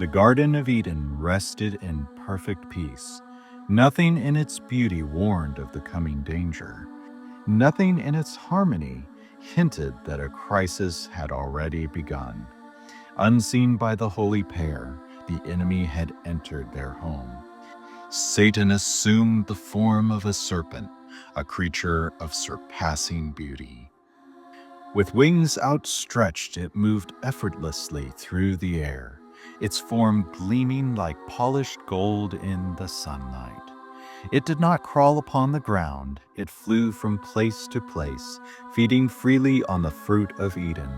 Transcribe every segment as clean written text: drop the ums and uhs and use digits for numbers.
The Garden of Eden rested in perfect peace. Nothing in its beauty warned of the coming danger. Nothing in its harmony hinted that a crisis had already begun. Unseen by the holy pair, the enemy had entered their home. Satan assumed the form of a serpent, a creature of surpassing beauty. With wings outstretched, it moved effortlessly through the air, its form gleaming like polished gold in the sunlight. It did not crawl upon the ground, it flew from place to place, feeding freely on the fruit of Eden,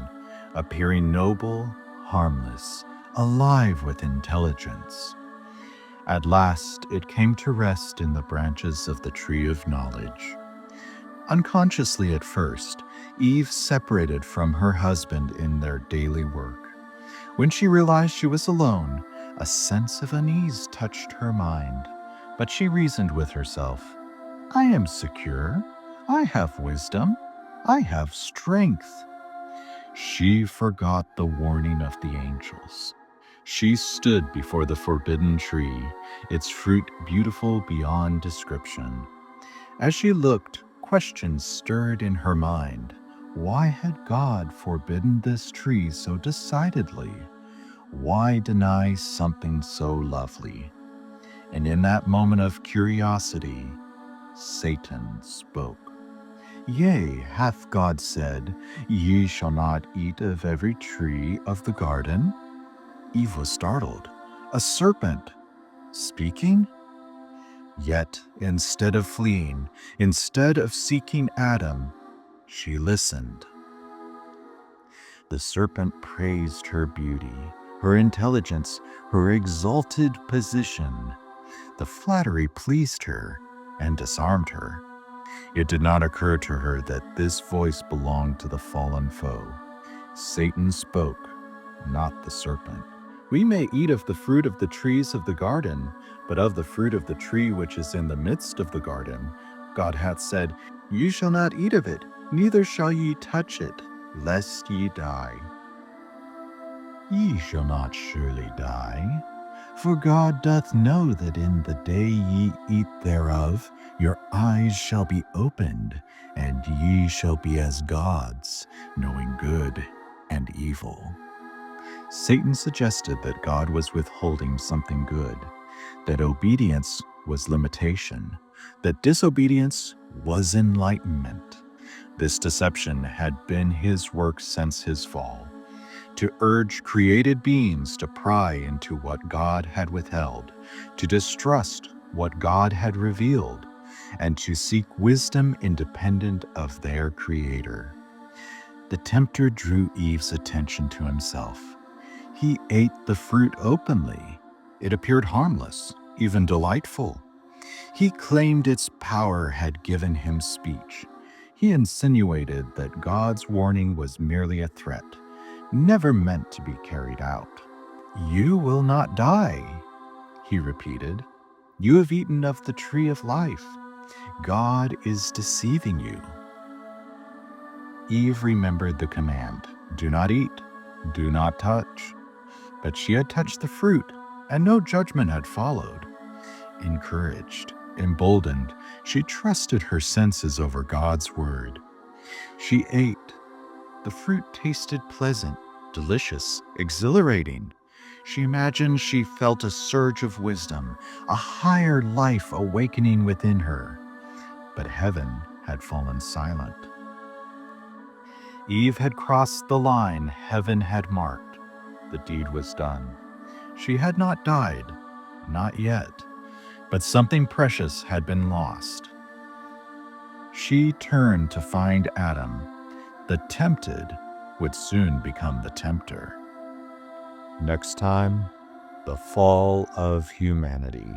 appearing noble, harmless, alive with intelligence. At last, it came to rest in the branches of the tree of knowledge. Unconsciously at first, Eve separated from her husband in their daily work. When she realized she was alone, a sense of unease touched her mind. But she reasoned with herself, I am secure, I have wisdom, I have strength. She forgot the warning of the angels. She stood before the forbidden tree, its fruit beautiful beyond description. As she looked, questions stirred in her mind. Why had God forbidden this tree so decidedly? Why deny something so lovely? And in that moment of curiosity, Satan spoke. Yea, hath God said, Ye shall not eat of every tree of the garden? Eve was startled. A serpent speaking? Yet, instead of fleeing, instead of seeking Adam, she listened. The serpent praised her beauty, her intelligence, her exalted position. The flattery pleased her and disarmed her. It did not occur to her that this voice belonged to the fallen foe. Satan spoke, not the serpent. We may eat of the fruit of the trees of the garden, but of the fruit of the tree which is in the midst of the garden, God hath said, Ye shall not eat of it, neither shall ye touch it, lest ye die. Ye shall not surely die, for God doth know that in the day ye eat thereof, your eyes shall be opened, and ye shall be as gods, knowing good and evil. Satan suggested that God was withholding something good, that obedience was limitation, that disobedience was enlightenment. This deception had been his work since his fall, to urge created beings to pry into what God had withheld, to distrust what God had revealed, and to seek wisdom independent of their Creator. The tempter drew Eve's attention to himself. He ate the fruit openly. It appeared harmless, even delightful. He claimed its power had given him speech. He insinuated that God's warning was merely a threat, never meant to be carried out. You will not die, he repeated. You have eaten of the tree of life. God is deceiving you. Eve remembered the command, do not eat, do not touch. But she had touched the fruit, and no judgment had followed. Encouraged, emboldened, she trusted her senses over God's word. She ate. The fruit tasted pleasant, delicious, exhilarating. She imagined she felt a surge of wisdom, a higher life awakening within her. But heaven had fallen silent. Eve had crossed the line heaven had marked. The deed was done. She had not died, not yet, but something precious had been lost. She turned to find Adam. The tempted would soon become the tempter. Next time, the fall of humanity.